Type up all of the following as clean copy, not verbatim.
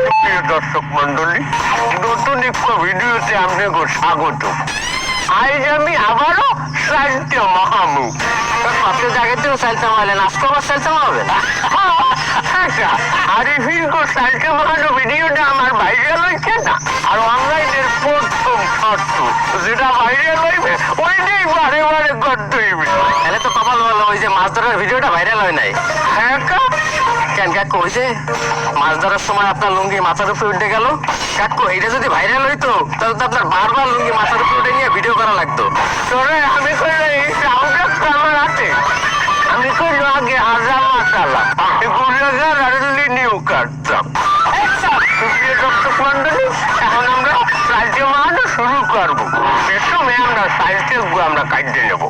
প্রিয় দর্শক মন্ডলী, নতুন একটা ভিডিওতে আপনাকে স্বাগত। আজ আমি আবারও সাহিত্য মহামুখ। আপনি জায়গাতেও চালতে পারলেন, আজকে আবার চালতে পারবেন। আরিফিন কো সাহিত্য মহানো ভিডিওটা আমার ভাইরাল হয়েছে না, আর অনলাইনের প্রথম শর্ত যেটা ভাইরাল হইবে ওইটাই বারে বারে করতে হইবে। তাহলে তো কপাল ভালো, ওই যে মাছ ধরার ভিডিওটা ভাইরাল হয় নাই। হ্যাঁ কেন কাকু, ওই যে মাছ ধরার সময় আপনার লুঙ্গি মাথার উপরে উঠে গেল, কাকু এইটা যদি ভাইরাল হইতো তাহলে তো আপনার বারবার লুঙ্গি মাথার উপরে উঠে নিয়ে ভিডিও করা লাগতো। তোরে আমি কইলে এই সাউন্ডটা তো আমার হাতে। আমি কইলো আগে হাজার মাসালা গুলাগার আর লিনিও কাটতাম। সুপ্রিয় দর্শক মন্ডলী, এখন আমরা রাজ্য মাহানো শুরু করবো। প্রথমে আমরা সাহিত্য আমরা কাটতে নেবো।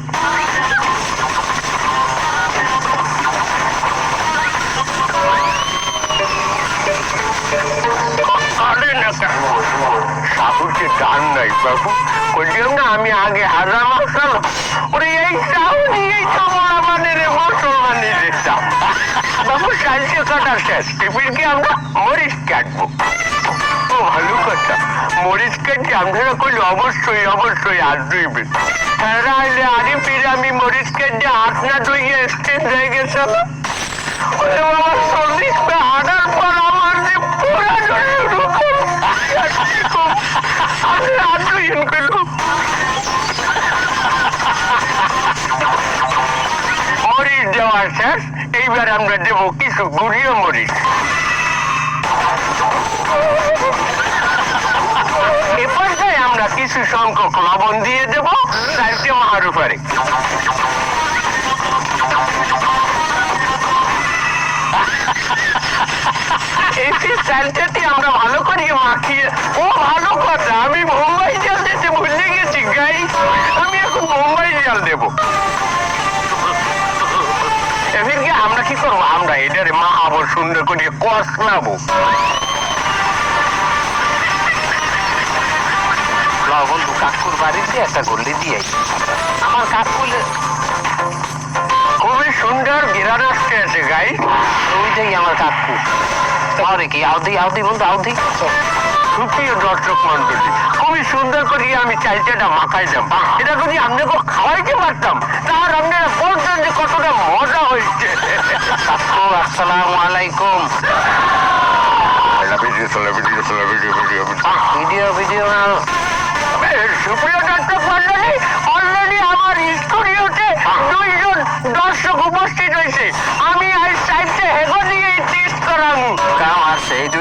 সাহুকে দান নাই বাবু, বলছিলাম না আমি আগে হাজার মশাল ওরে এই সাহুনি এই সমানে রে মুসলমানি দিতাম। বাবু সাহিত্য কাটা শেষ, টিফিনকে আমরা মরিচ কাটবো। ও ভালো কথা, মরিচ কাটতে আপনারা করলে অবশ্যই অবশ্যই হাত ধুইবেন। রাইলে আরে ফিরে আমি মরিচ কাটতে হাত না ধুইয়ে স্টেজ হয়ে গেছে। আমার 40 পে হাঁটার পর আমার যে পুরা মরিচ দেওয়ার শেষ, এইবার আমরা দেবো কিছু গুড়িয়ে মরিচ। এ পর্যায়ে আমরা কিছু সংখ্যক লবণ দিয়ে দেবো সাহিত্য মাহার উপরে। এই চালটাটি আমরা ভালো করে মাখিয়ে, ও ভালো কথা, আমি বোম্বাই জাল দিতে ভুলে গেছি গাই, আমি এখন বোম্বাই জাল দেবো। এদিকে আমরা কি করবো, আমরা এটারে মাহাবো, সুন্দর করে কষলাবো। বন্ধু কাকুর বাড়িতে একটা গল্লি দিয়ে আমার কাকুল খুবই সুন্দর গিরান আসতে আছে গাই, ওইটাই আমার কাকু। তাহলে কি আউদি আউদি বন্ধু আউদি। সুপ্রিয় দর্শক মন্ডলী, খুবই সুন্দর করে আমি চালটাটা মাখাইলাম। এটা যদি আপনাকে খাওয়াইতে পারতাম তার আপনারা বলতেন যে কতটা মজা হয়েছে। কাকু আসসালামু আলাইকুম। ভিডিও ভিডিও সুপ্রিয় দর্শক মন্ডলী, অলরেডি আমার স্টুডিওতে 2 জন দর্শক উপস্থিত হয়েছে। আমি আজ সাইডে হেগো দিয়ে টেস্ট করাবো। কাম আছে এই দুইটা